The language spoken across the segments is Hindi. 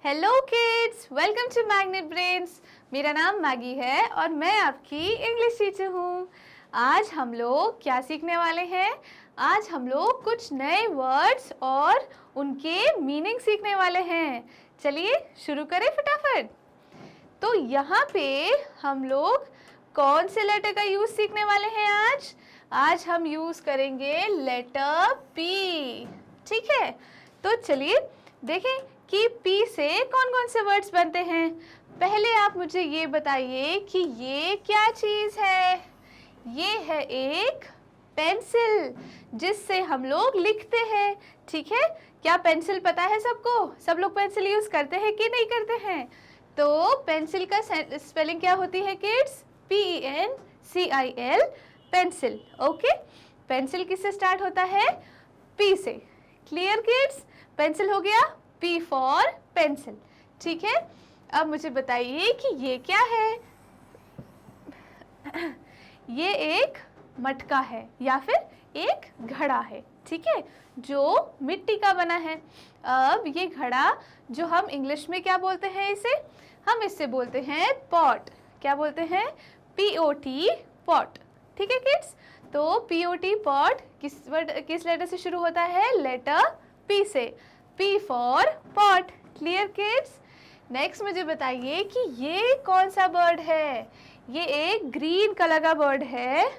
Hello kids, welcome to Magnet Brains. मेरा नाम मैगी है और मैं आपकी इंग्लिश टीचर हूँ। आज हम लोग क्या सीखने वाले हैं? आज हम लोग कुछ नए वर्ड्स और उनके मीनिंग सीखने वाले हैं। चलिए शुरू करें फटाफट। तो यहाँ पे हम लोग कौन से लेटर का यूज़ सीखने वाले हैं आज? आज हम यूज़ करेंगे लेटर पी। ठीक है, तो चलिए देखें कि पी से कौन कौन से वर्ड्स बनते हैं। पहले आप मुझे ये बताइए कि ये क्या चीज़ है? ये है एक पेंसिल जिससे हम लोग लिखते हैं। ठीक है, क्या पेंसिल पता है सबको? सब लोग पेंसिल यूज़ करते हैं कि नहीं करते हैं? तो पेंसिल का स्पेलिंग क्या होती है kids? PENCIL, pencil. Okay, pencil किससे स्टार्ट होता है? पी से। Clear kids? पेंसिल हो गया, P फॉर पेंसिल। ठीक है, अब मुझे बताइए कि ये क्या है? ये एक मटका है या फिर एक घड़ा है। ठीक है, जो मिट्टी का बना है। अब ये घड़ा जो हम इंग्लिश में क्या बोलते हैं इसे? हम इससे बोलते हैं पॉट। क्या बोलते हैं? POT, pot. ठीक है किड्स, तो POT पॉट किस लेटर से शुरू होता है? लेटर P से। P for pot. Clear kids? Next मुझे बताइए कि ये कौन सा बर्ड है? ये एक ग्रीन कलर का बर्ड है,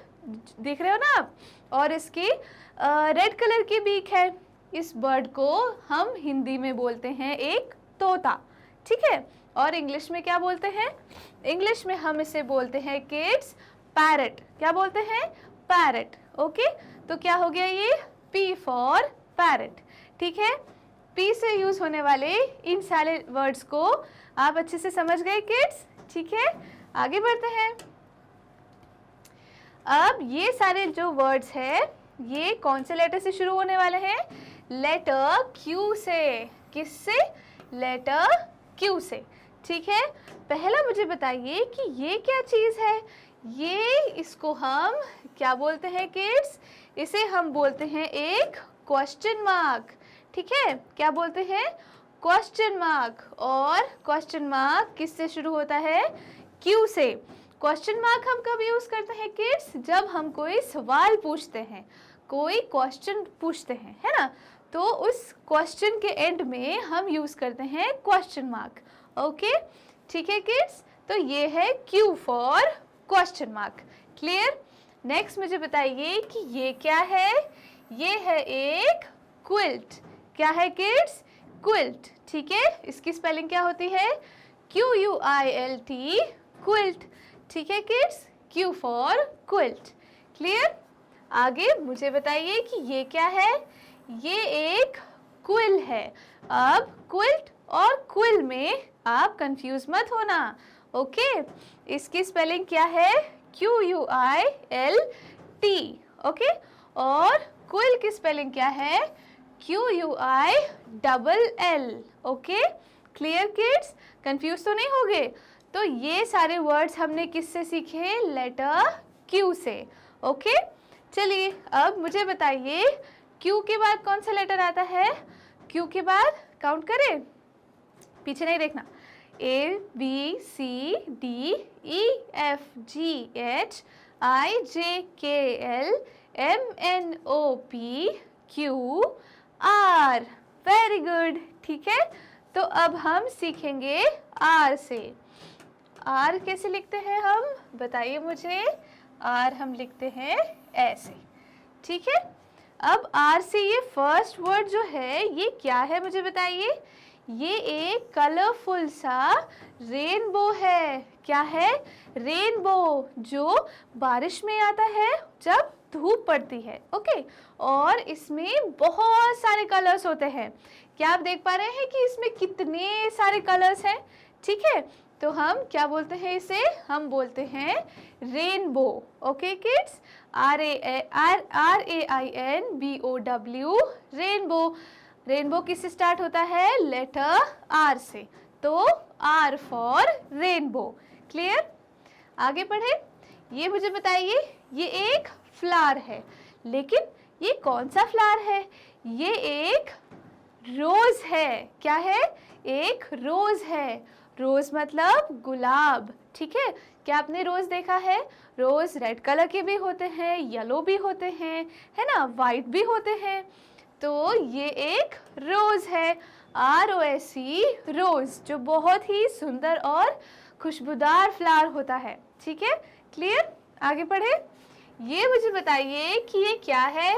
देख रहे हो ना आप? और इसकी रेड कलर की बीक है। इस बर्ड को हम हिंदी में बोलते हैं एक तोता। ठीक है, और इंग्लिश में क्या बोलते हैं? इंग्लिश में हम इसे बोलते हैं किड्स पैरट। क्या बोलते हैं? पैरट। ओके, तो क्या हो गया ये? P for parrot. ठीक है, P से यूज होने वाले इन सारे वर्ड्स को आप अच्छे से समझ गए किड्स? ठीक है, आगे बढ़ते हैं। अब ये सारे जो वर्ड्स हैं ये कौन से लेटर से शुरू होने वाले हैं? लेटर Q से। किससे? लेटर Q से। ठीक है, पहला मुझे बताइए कि ये क्या चीज़ है? इसको हम क्या बोलते हैं किड्स? इसे हम बोलते हैं एक क्वेश्चन मार्क। ठीक है, क्या बोलते हैं? Question mark. और क्वेश्चन मार्क किससे शुरू होता है? Q से। क्वेश्चन मार्क हम कब यूज़ करते हैं किड्स? जब हम कोई सवाल पूछते हैं, कोई क्वेश्चन पूछते हैं, है ना? तो उस क्वेश्चन के एंड में हम यूज़ करते हैं क्वेश्चन मार्क। ओके, ठीक है किड्स, तो ये है Q for question mark. Clear? Next मुझे बताइए कि ये क्या है? ये है एक क्विल्ट। क्या है किड्स? क्विल्ट। ठीक है, इसकी स्पेलिंग क्या होती है? QUILT, quilt. ठीक है kids, Q for quilt. Clear? आगे मुझे बताइए कि ये क्या है? ये एक क्विल है। अब क्विल्ट और क्विल में आप कंफ्यूज मत होना। ओके, इसकी स्पेलिंग क्या है? QUILT। ओके, और क्विल की स्पेलिंग क्या है? QUILL। Okay, clear kids? Confuse तो नहीं हो गए? तो ये सारे वर्ड्स हमने किससे सीखे? लेटर Q से। ओके, चलिए अब मुझे बताइए Q के बाद कौन सा लेटर आता है? Q के बाद काउंट करें, पीछे नहीं देखना। ABCDEFGHIJKLMNOPQR। Very good. ठीक है, तो अब हम सीखेंगे R से। R कैसे लिखते हैं हम? बताइए मुझे। R हम लिखते हैं ऐसे। ठीक है, अब R से ये फर्स्ट वर्ड जो है ये क्या है मुझे बताइए? ये एक कलरफुल सा रेनबो है। क्या है? रेनबो, जो बारिश में आता है जब धूप पड़ती है। ओके, और इसमें बहुत सारे कलर्स होते हैं। क्या आप देख पा रहे हैं कि इसमें कितने सारे कलर्स हैं? ठीक है, तो हम क्या बोलते हैं इसे? हम बोलते हैं rainbow. Okay kids, RAINBOW, rainbow. Rainbow किससे स्टार्ट होता है? लेटर R से, तो R फॉर रेनबो। क्लियर? आगे बढ़े। ये मुझे बताइए, ये एक फ्लावर है, लेकिन ये कौन सा फ्लावर है? ये एक रोज है। क्या है? एक रोज है। रोज मतलब गुलाब, ठीक है। क्या आपने रोज देखा है? रोज रेड कलर के भी होते हैं, येलो भी होते हैं, है ना, वाइट भी होते हैं। तो ये एक रोज है, ROSE, रोज, जो बहुत ही सुंदर और खुशबूदार फ्लावर होता है, ठीक है। क्लियर? आगे बढ़े। ये मुझे बताइए कि ये क्या है?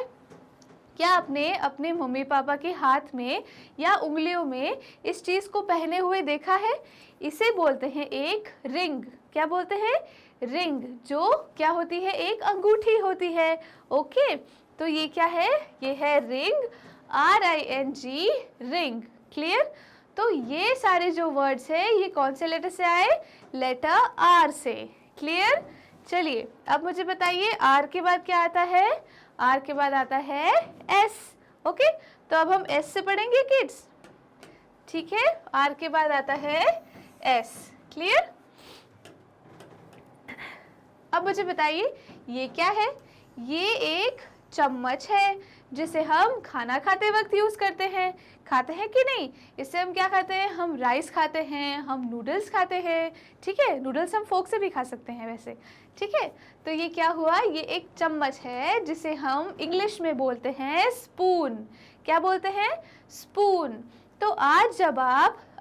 क्या आपने अपने मम्मी पापा के हाथ में या उंगलियों में इस चीज को पहने हुए देखा है? इसे बोलते हैं एक रिंग। क्या बोलते हैं? रिंग, जो क्या होती है? एक अंगूठी होती है। ओके, तो ये क्या है? ये है रिंग, RING, रिंग। क्लियर? तो ये सारे जो वर्ड्स है ये कौन से लेटर से आए? लेटर R से। क्लियर? चलिए अब मुझे बताइए R के बाद क्या आता है? R के बाद आता है S। ओके, तो अब हम S से पढ़ेंगे किड्स, ठीक है। R के बाद आता है S। क्लियर? अब मुझे बताइए ये क्या है? ये एक चम्मच है जिसे हम खाना खाते वक्त यूज करते हैं। खाते हैं कि नहीं? इससे हम क्या खाते हैं? हम राइस खाते हैं, हम नूडल्स खाते हैं, ठीक है। नूडल्स हम फोक से भी खा सकते हैं वैसे, ठीक है। तो ये क्या हुआ? ये एक चम्मच है जिसे हम इंग्लिश में बोलते हैं स्पून। क्या बोलते हैं? स्पून। तो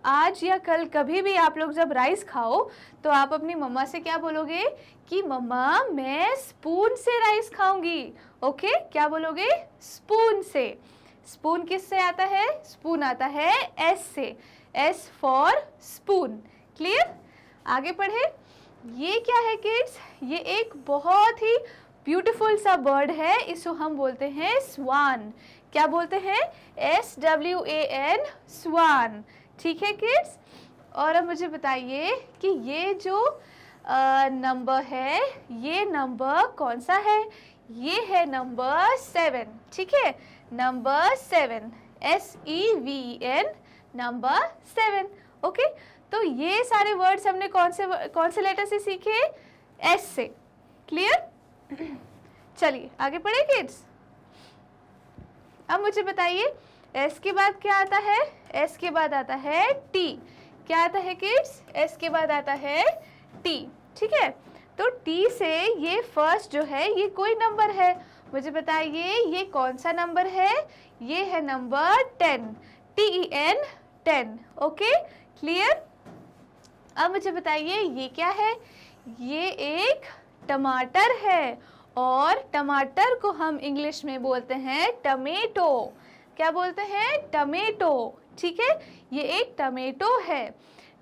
आज या कल कभी भी आप लोग जब राइस खाओ तो आप अपनी मम्मा से क्या बोलोगे? कि मम्मा मैं स्पून से राइस खाऊंगी। ओके, क्या बोलोगे? स्पून से। स्पून किससे आता है? स्पून आता है S से, S फॉर स्पून। क्लियर? आगे पढ़े। ये क्या है किड्स? ये एक बहुत ही ब्यूटीफुल सा बर्ड है, इसको हम बोलते हैं स्वान। क्या बोलते हैं? SWAN, स्वान, ठीक है किड्स। और अब मुझे बताइए कि ये जो नंबर है, ये नंबर कौन सा है? ये है नंबर 7, ठीक है। Number 7, SEVEN, number 7। ओके, तो ये सारे वर्ड्स हमने कौन से लेटर से सीखे? S से। क्लियर? चलिए आगे पढ़े किड्स। अब मुझे बताइए S के बाद क्या आता है? S के बाद आता है T। क्या आता है किड्स? S के बाद आता है T, ठीक है। तो T से ये फर्स्ट जो है ये कोई नंबर है। मुझे बताइए ये कौन सा नंबर है? ये है नंबर 10, TEN, 10। Okay, clear? अब मुझे बताइए ये क्या है? ये एक टमाटर है और टमाटर को हम इंग्लिश में बोलते हैं टमेटो। क्या बोलते हैं? टमेटो, ठीक है। ये एक टमेटो है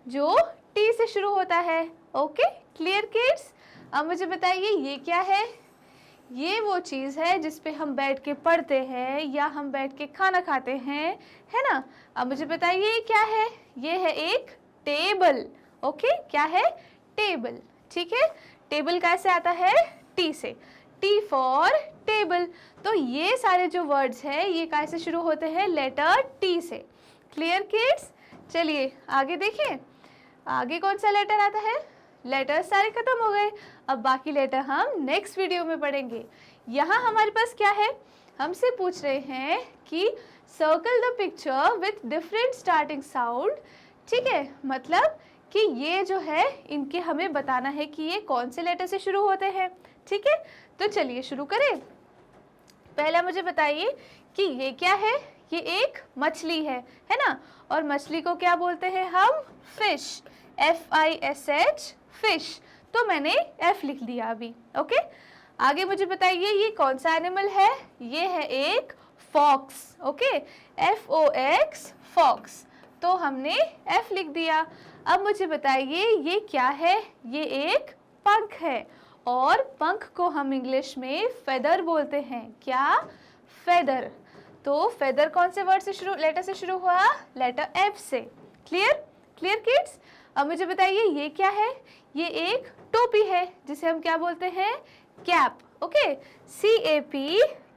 जो T से शुरू होता है। Okay, clear kids? अब मुझे बताइए ये क्या है? ये वो चीज़ है जिस पे हम बैठ के पढ़ते हैं या हम बैठ के खाना खाते हैं, है ना। अब मुझे बताइए ये क्या है? ये है एक टेबल। ओके, क्या है? टेबल, ठीक है। टेबल कैसे आता है? T से, T फॉर टेबल। तो ये सारे जो वर्ड्स हैं ये कैसे शुरू होते हैं? लेटर T से। Clear kids? चलिए आगे देखें, आगे कौन सा लेटर आता है? लेटर सारे खत्म हो गए, अब बाकी लेटर हम नेक्स्ट वीडियो में पढ़ेंगे। यहाँ हमारे पास क्या है? हमसे पूछ रहे हैं कि circle the picture with different starting sound, ठीक है। मतलब कि ये जो है इनके हमें बताना है कि ये कौन से लेटर से शुरू होते हैं, ठीक है। तो चलिए शुरू करें। पहला मुझे बताइए कि ये क्या है? ये एक मछली है ना। और मछली को क्या बोलते हैं हम? Fish, FISH, fish. तो मैंने F लिख दिया अभी। ओके, आगे मुझे बताइए ये कौन सा एनिमल है? ये है एक फॉक्स। Okay, FOX, fox. तो हमने F लिख दिया। अब मुझे बताइए ये क्या है? ये एक पंख है और पंख को हम इंग्लिश में फेदर बोलते हैं। क्या? फेदर। तो फेदर कौन से वर्ड से शुरू, लेटर से शुरू हुआ? लेटर F से। क्लियर? Clear kids? अब मुझे बताइए ये क्या है? ये एक टोपी है जिसे हम क्या बोलते हैं? कैप। Okay, CAP,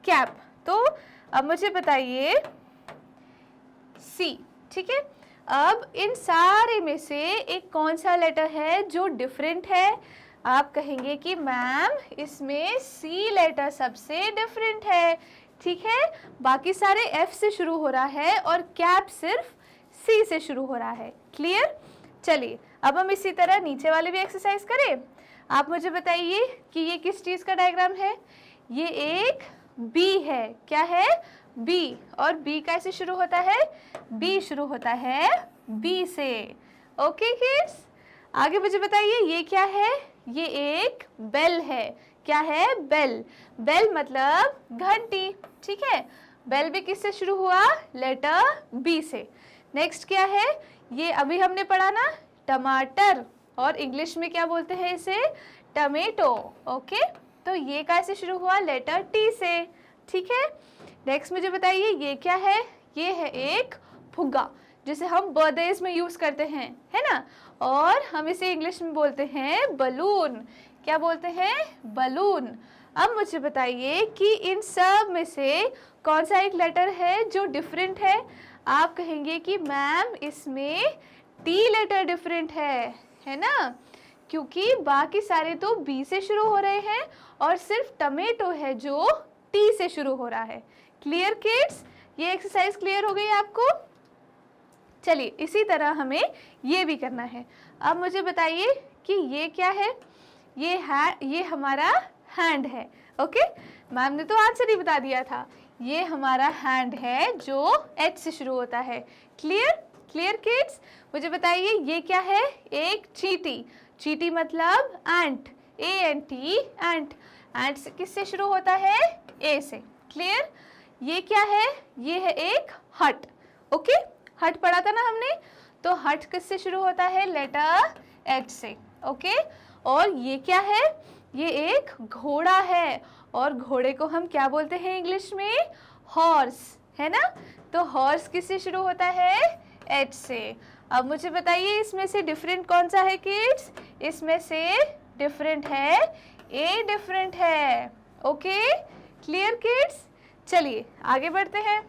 cap. तो अब मुझे बताइए C, ठीक है। अब इन सारे में से एक कौन सा लेटर है जो डिफरेंट है? आप कहेंगे कि मैम इसमें C लेटर सबसे डिफरेंट है, ठीक है। बाकी सारे F से शुरू हो रहा है और कैप सिर्फ सी से शुरू हो रहा है। क्लियर? चलिए अब हम इसी तरह नीचे वाले भी एक्सरसाइज करें। आप मुझे बताइए कि ये किस चीज़ का डायग्राम है। ये एक बी है। क्या है? बी। और बी कैसे शुरू होता है? बी शुरू होता है बी से। ओके किड्स, आगे मुझे बताइए ये क्या है। ये एक बेल है। क्या है? बेल। बेल मतलब घंटी। ठीक है, बेल भी किससे शुरू हुआ? लेटर बी से। नेक्स्ट क्या है? ये अभी हमने पढ़ा ना, टमाटर, और इंग्लिश में क्या बोलते हैं इसे? टमेटो। ओके, तो ये कैसे शुरू हुआ? लेटर टी से। ठीक है, नेक्स्ट मुझे बताइए ये क्या है। ये है एक फुग्गा जिसे हम बर्थडेज में यूज करते हैं, है ना, और हम इसे इंग्लिश में बोलते हैं बलून। क्या बोलते हैं? बलून। अब मुझे बताइए कि इन सब में से कौन सा एक लेटर है जो डिफरेंट है। आप कहेंगे कि मैम इसमें टी लेटर डिफरेंट है ना, क्योंकि बाकी सारे तो बी से शुरू हो रहे हैं और सिर्फ टमेटो है जो टी से शुरू हो रहा है। Clear kids? ये एक्सरसाइज क्लियर हो गई आपको? चलिए इसी तरह हमें ये भी करना है। अब मुझे बताइए कि ये क्या है। ये हमारा हैंड है। ओके, मैम ने तो आंसर ही बता दिया था। ये हमारा हैंड है जो एच से शुरू होता है। क्लियर? Clear kids? मुझे बताइए ये क्या है। एक चींटी। चींटी मतलब एंट, ANT, एंट। एंट से किससे शुरू होता है? ए से। क्लियर? ये क्या है? ये है एक हट। ओके, हट पढ़ा था ना हमने, तो हट किससे शुरू होता है? लेटर एच से। ओके, और ये क्या है? ये एक घोड़ा है, और घोड़े को हम क्या बोलते हैं इंग्लिश में? हॉर्स, है ना, तो हॉर्स किससे शुरू होता है? एच से। अब मुझे बताइए इसमें से डिफरेंट कौन सा है किड्स। इसमें से डिफरेंट है ए, डिफरेंट है। Okay, clear kids? चलिए आगे बढ़ते हैं।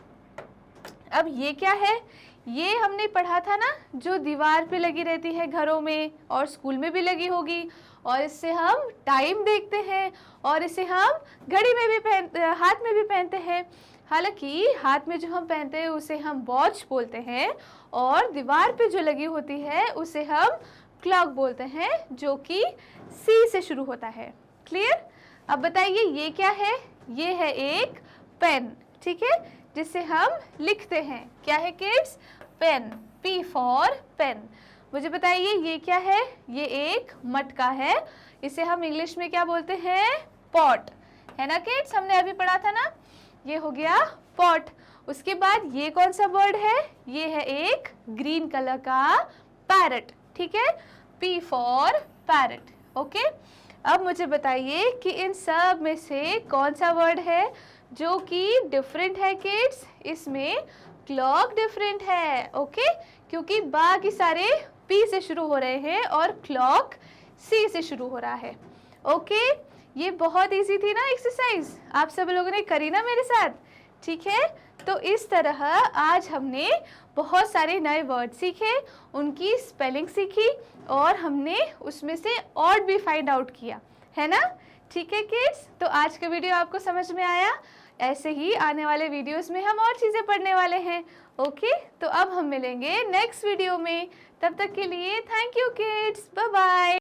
अब ये क्या है? ये हमने पढ़ा था ना, जो दीवार पे लगी रहती है घरों में, और स्कूल में भी लगी होगी, और इससे हम टाइम देखते हैं, और इसे हम घड़ी में भी हाथ में भी पहनते हैं। हालांकि हाथ में जो हम पहनते हैं उसे हम वॉच बोलते हैं, और दीवार पे जो लगी होती है उसे हम क्लॉक बोलते हैं, जो कि सी से शुरू होता है। क्लियर? अब बताइए ये क्या है। ये है एक पेन। ठीक है, जिससे हम लिखते हैं। क्या है kids? Pen. P for pen. मुझे बताइए ये क्या है। ये एक मटका है, इसे हम इंग्लिश में क्या बोलते हैं? पॉट, है ना किड्स, हमने अभी पढ़ा था ना। ये हो गया पॉट। उसके बाद ये कौन सा वर्ड है? ये है एक ग्रीन कलर का पैरट। ठीक है, P फॉर पैरट। ओके, अब मुझे बताइए कि इन सब में से कौन सा वर्ड है जो कि डिफरेंट है किड्स। इसमें क्लॉक डिफरेंट है। ओके, क्योंकि बाकी सारे P से शुरू हो रहे हैं और क्लॉक C से शुरू हो रहा है। ओके, ये बहुत इजी थी ना एक्सरसाइज, आप सब लोगों ने करी ना मेरे साथ। ठीक है, तो इस तरह आज हमने बहुत सारे नए वर्ड सीखे, उनकी स्पेलिंग सीखी, और हमने उसमें से और भी फाइंड आउट किया, है ना। ठीक है किड्स, तो आज का वीडियो आपको समझ में आया। ऐसे ही आने वाले वीडियोस में हम और चीज़ें पढ़ने वाले हैं। ओके, तो अब हम मिलेंगे नेक्स्ट वीडियो में। तब तक के लिए thank you kids, bye bye.